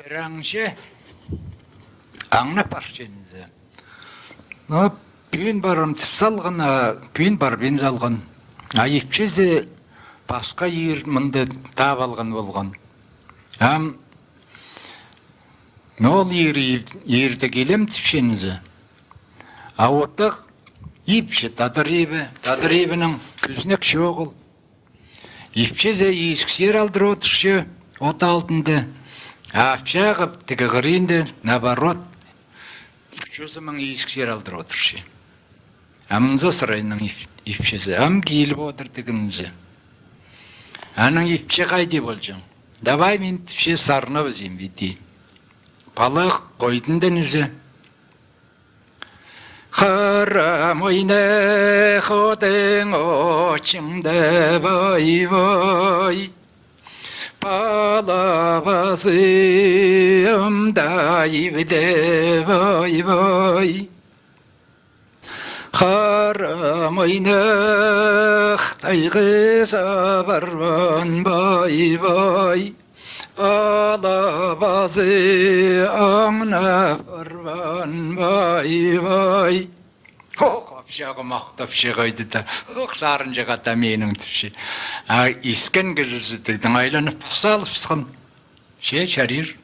Біраңше аңна парчензе. Пүйін барым тіпсалғын, пүйін бар бен жалғын. Айыпчезе басқа ер мұнды тап алған болған. Нол ерді келем тіпшенізі. Ауыттық ипші тадыребінің күзнек шоғыл. Ипшезе ескісер алдыр отыршы от алтынды. Апшағып тігі ғырынды набарот. Жүзімің ескісер алдыр отыршы. Амынзы сұрайының ипшезе. Келіп отыр тігімізі. Аның ипше қайды болжың. Давай мен тіпше сарына бізем бейті. Балық қойдың үзі. Харам ойны қодың очымды бай-бай. Балабазым ибді бай-бай. Харам ойны қытайғыза барбан бай-бай. Алабазы аңна барбан бай-бай. Қапшағы мақтап шығайды да, сарын жағата менің түші. Искен кізісі түйдің айланып салып сұқын. Шарир.